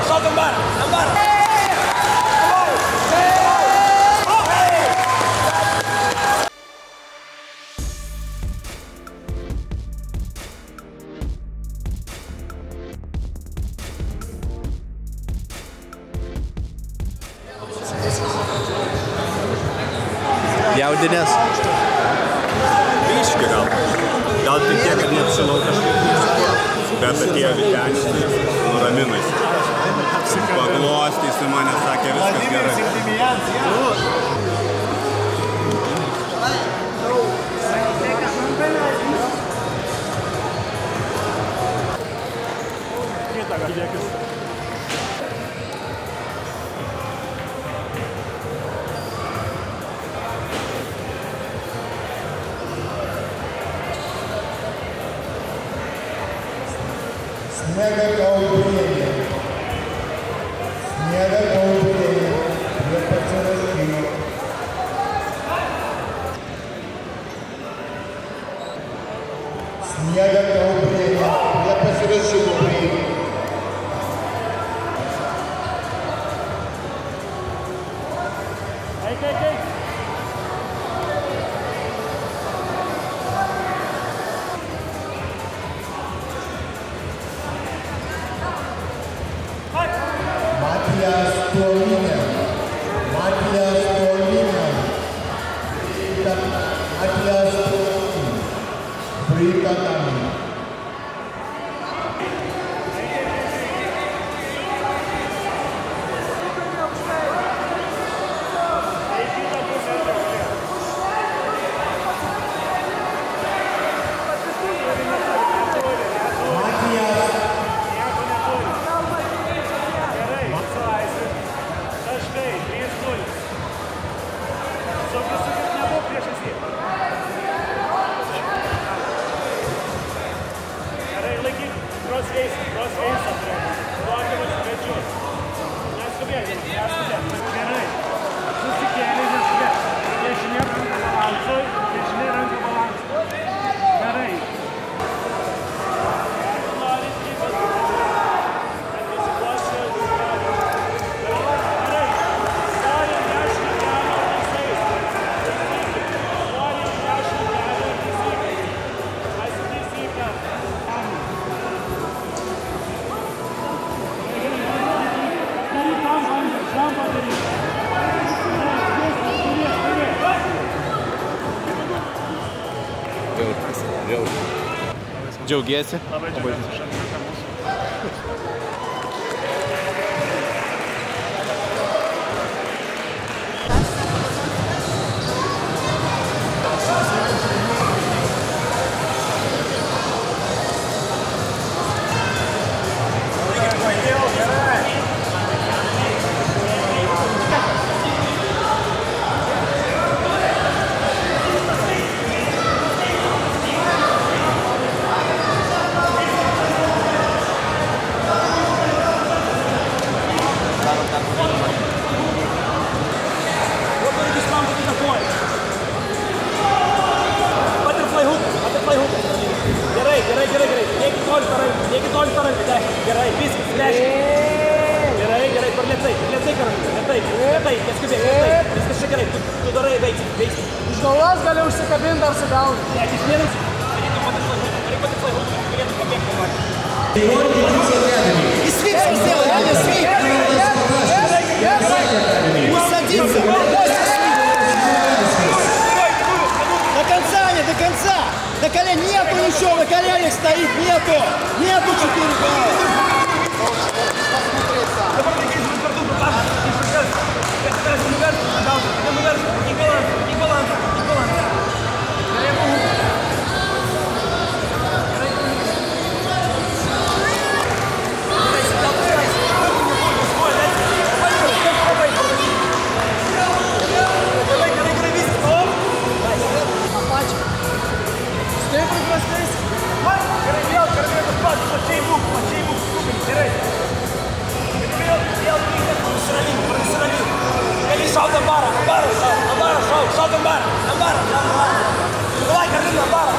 solta Ambara, Ambara. Jaudinės? Biški gal. Gal tik tiek, kad neapšilau kažkaip. Bet atėjo Vytenis, nuramino jis. Paglostys į mane, sakė, viskas gerai. Sniega kaubinė. Sniega kaubinė. Prie pasirašymo. Sniega kaubinė. Prie pasirašymo priimė. Eik. Matijas Tolinė. Matijas Tolinė. Matijas Tolinė. Pritatami. Džiaugiesi? Labai džiaugiesi. Gerai, viskas, reiškia. Gerai, per lėtai, karai, lėtai, neskubėk, lėtai, viskas čia gerai, tu darai, veiksi. Už galvos gali užsikabinti ar sugauni. Ne, tik vienas, reikia patikslai hūkų, turėtų pabėgti patį. Свик сделай, Аня, свик! Усадиться! До конца, не до конца! На колене нету ничего, на коленях стоит, нету! Нету 4 балла! Solta Ambara, solta Ambara. Vai, Carlinhos, Ambara.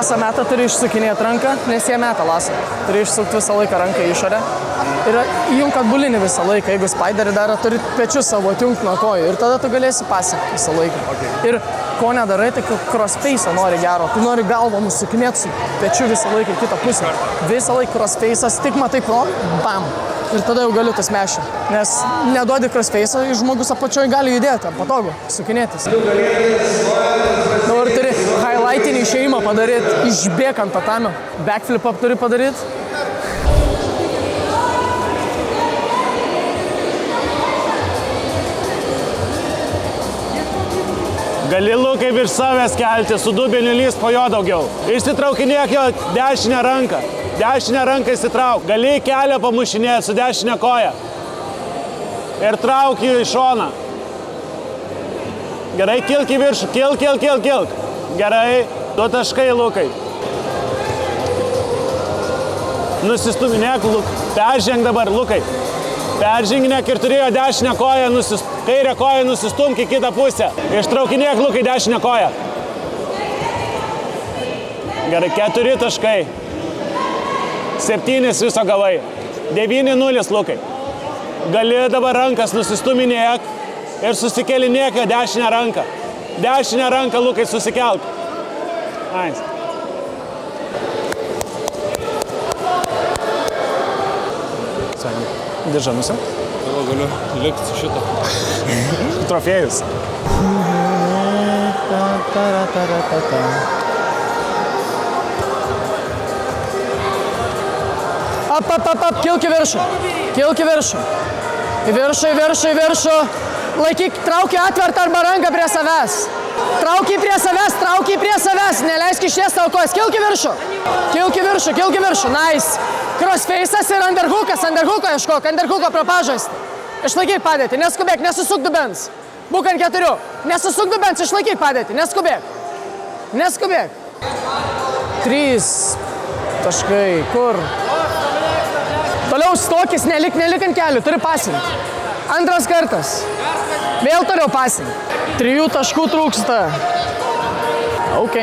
lasą metą turi išsukinėti ranką, nes jie meta lasą. Turi išsukti visą laiką ranką į išorę. Ir įjunk atbulinį visą laiką. Jeigu spiderį daro, turi pečius savo atjungti nuo kojų. Ir tada tu galėsi pasiekti visą laiką. Ir ko nedarai, tai crossface'ą nori gero. Tu nori galvą nusukinėti su pečiu visą laiką į kitą pusę. Visą laiką crossface'as, tik matai pro, bam. Ir tada jau galiu tas mešį. Nes neduodi crossface'ą, žmogus apačioj gali judėti, patogu, sukinėtis. Dabar turi highlightinį išėjimą padaryti, išbėgant tatamio. Backflip up turi padaryti. Gali Lukai virš savęs kelti, su dubeniu lys po jo daugiau. Išsitraukinėk jo dešinę ranką. Dešinę ranką įsitrauk. Gali kelią pamušinėti su dešinę koją. Ir trauk jį į šoną. Gerai, kilk į viršų. Kilk. Gerai, 2 taškai, Lukai. Nusistuminėk, perženk dabar, Lukai. Perženginėk ir turėjo dešinę koją, kairę koją nusistumk į kitą pusę. Ištraukinėk, Lukai, dešinę koją. Gerai, 4 taškai. 7 viso gavai. 9-0, Lukai. Gali dabar rankas nusistuminėk ir susikelinėk jo dešinę ranką. Dešinę ranką, Lukai, susikelk. Nice. Diržą nusim? Galiu likti su šito. Trofėjus. Ap, kilk į viršų. Kilk į viršų. Į viršų. Laikyk, trauki atvertą arba ranką prie savęs. Trauki prie savęs. Neleisk ištiesti tavo kojas. Kilk į viršų. Nice. Crossface'as ir underhookas. Underhooką ieškok. Underhooką propažaist. Išlaikyk padėtį. Neskubėk. Nesusuk dubens. Būk ant 4. Nesusuk dubens. Išlaikyk padėtį. Neskubėk. 3 taškai. Kur? Toliau stokis. Nelik ant kelių. Turi pasinti. Antras kartas. Vėl turiu pasinti. 3 taškų trūksta. Ok.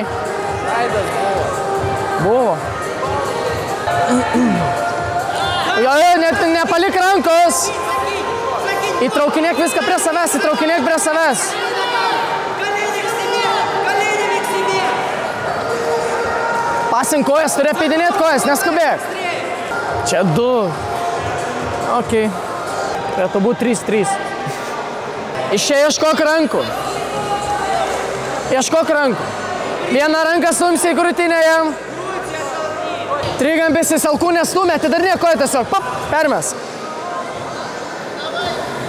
Buvo. Jo, nepalik rankos. Įtraukinėk viską prie savęs. Pasink kojas, turi apeidinėti kojas, neskubėk. Čia 2. Ok. Turėtų būti 3-3. Iš čia ieškok rankų. Vieną ranką stumsi į krūtinę jam. Trigambis į alkūnę stumė, atidarinė koją tiesiog. Pap, permes.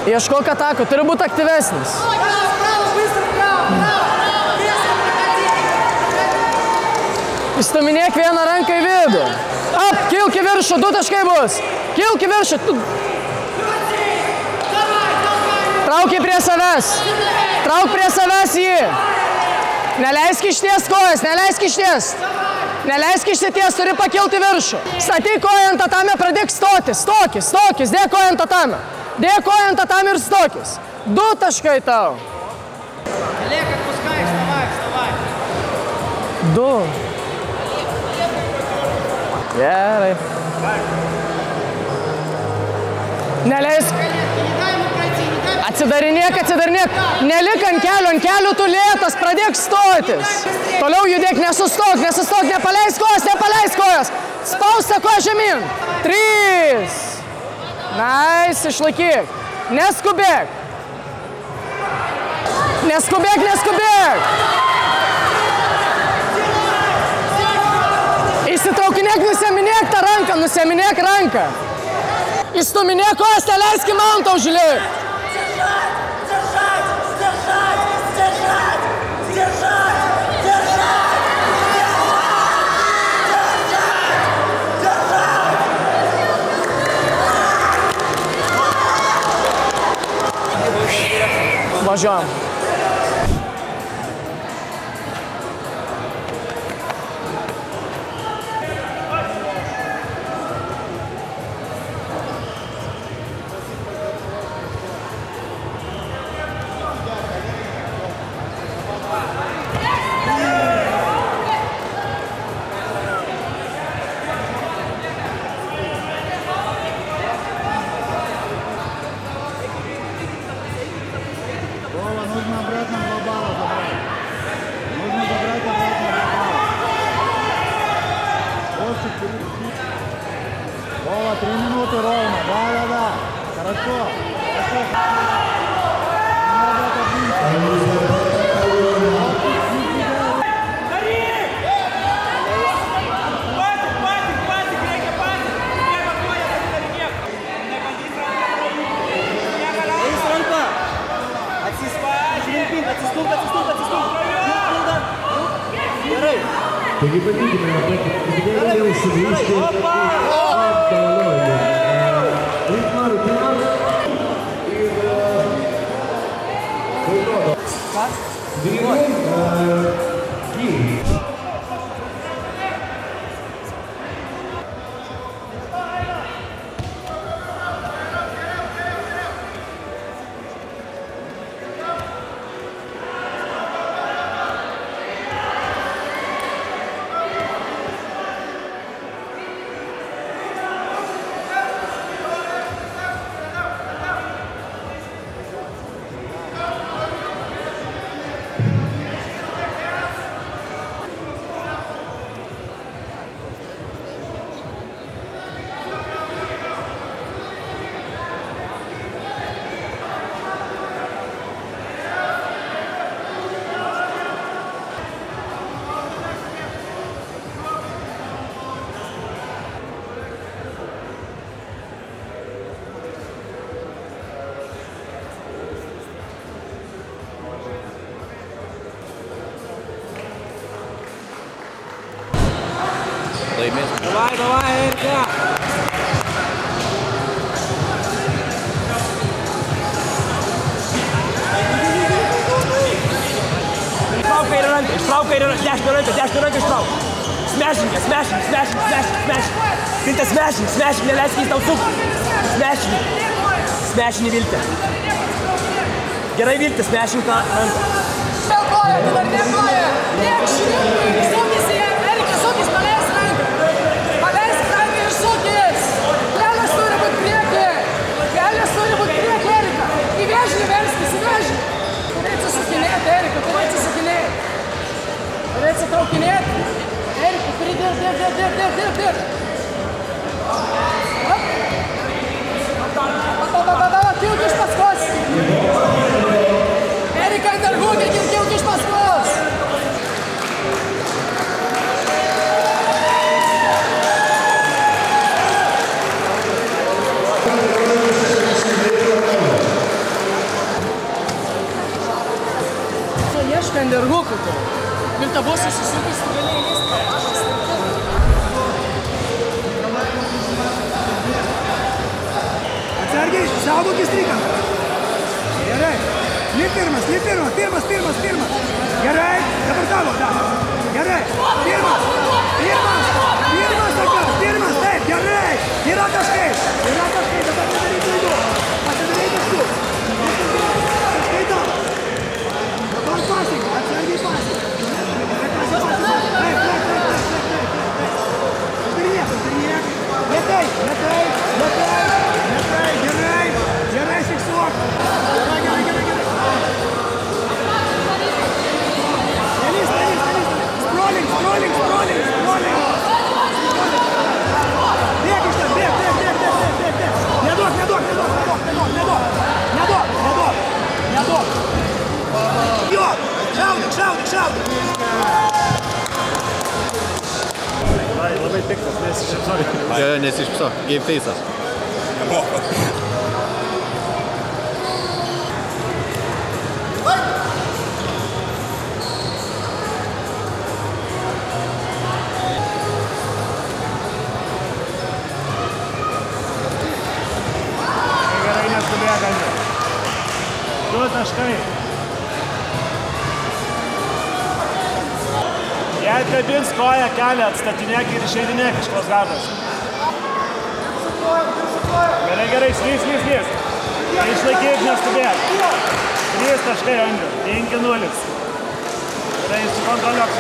Ieškok atakų, turi būti aktyvesnis. Įstuminėk vieną ranką į vidų. Ap, kilk į viršų, 2 taškai bus. Kilk į viršų. Trauk prie savęs jį. Neleisk išties kojas, Neleisk išsities, turi pakilti viršų. Statyk koją ant tatamio, pradėk stotis. Dėk koją ant tatamio. Ir stokis. 2 taškai tau. 2. Gerai. Neleisk. Atsidarinėk. Nelik ant kelių tu lėtas, pradėk stotis. Toliau judėk, nesustok, nepaleisk kojas. Spausta koja žemyn. 3. Nice, išlaikyk. Neskubėk. Įsitraukinėk, nusiaminėk ranką. Įstuminėk kojas, neleisk į mantą užliek. Važiuojam. Taigi bandykime jau sugrįžti apdovanojimą. Noriu ir Давай, Эрика! Ištrauk kairę ranką, dešinę ranką ištrauk. Smešink, Vilte, smešink, neleisk jis tau sukti. Smešink Vilte. Gerai Vilte, smešink tą ranką. Dėkoja, dabar dėkoja. Priekšininkai, sukis į Erika, sukis, paleisk ranką. Paleisk ranką ir sukis. Kelias turi būt priekį, Erika. Į vėžinį verskis, į vėžinį. Turėtų sukinėti, Erika, turėtų sukinėti. Turėtų traukinėti. Erika, turi dirb. Kilk iš paskos. Erika, darbuokit ir kilk iš paskos. Ieška Enderhukų. Vilta buvo susisukęs, galėjai lįsti. Atsargiai, saugokis stryką. Gerai. Lik pirmas. Gerai, dabar tavo, da. Gerai. Pirmas, taip, gerai. Yra taškai, dabar nedaryk klaidų. Pasidarai taškų. Skaitau. Dabar pasik, atsargiai pasik. Taip. Lėtai. Gerai, fiksuok. Gerai. Scrolling. Bėg iš ten, bėg. Neduok. Jo, šaudyk. Labai piktas, nesišypsok. Jo, nesišypsok, game face'as. Gerai neskubėk, Andriau. 2 taškai. Jei atkabins koją, kelią atstatinėk ir išeidinėk iš tos gatvės. Gerai, slys. Išlaikyk, neskubėk. 3 taškai, Andriau. 5-0. Gerai, sukontroliuok.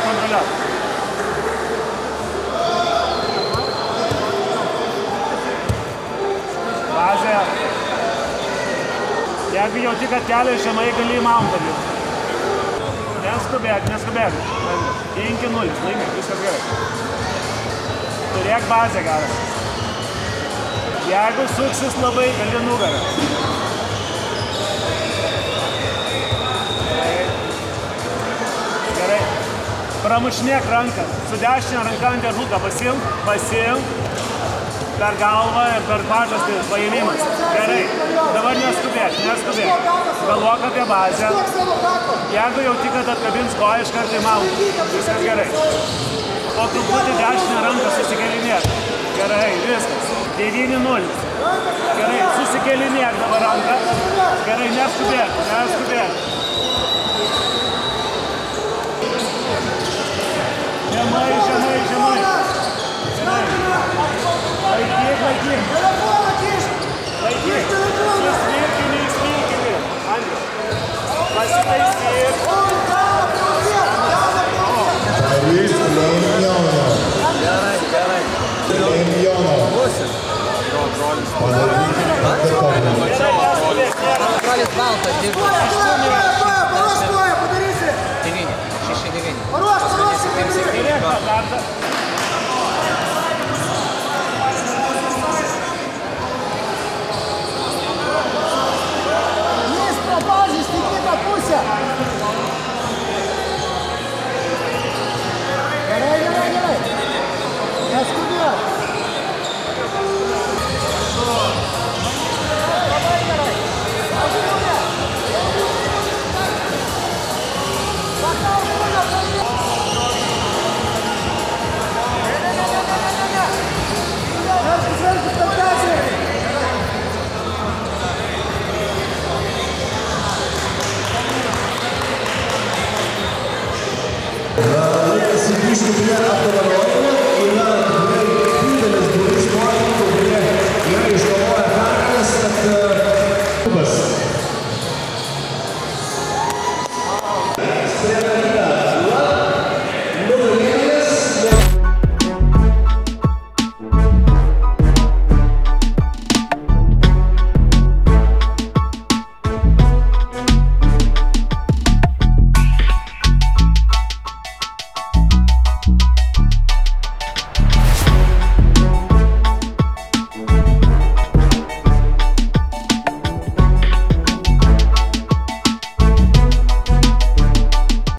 Bazė. Jeigu jauti, kad kelią žemai, gali į mountą lipti. Neskubėk. 5-0, laimėk, viskas gerai. Turėk bazę gerą. Jeigu suksis labai, gali nugarą. Pramušinėk ranką. Su dešinė ranka ant dėžuką. Pasimk. Per galvą ir per pažastį paėmimas. Gerai. Dabar neskubėk. Galvok apie bazę. Jeigu jau tik atkabins koją, iš karto įmaut. Viskas gerai. O truputį dešinę ranką susikelinėk. Gerai, viskas. 9-0. Gerai, susikelinėk dabar ranką. Gerai, neskubėk. Žemai. Gerai. Laikyk. Įsmirkini. Andriu. Pasitaisyk. Luis Lemjono. Gerai. Lemjono. Brolis baltas, dirba. 9. 6-9. Paruošk! Žiūrėk tą kartą.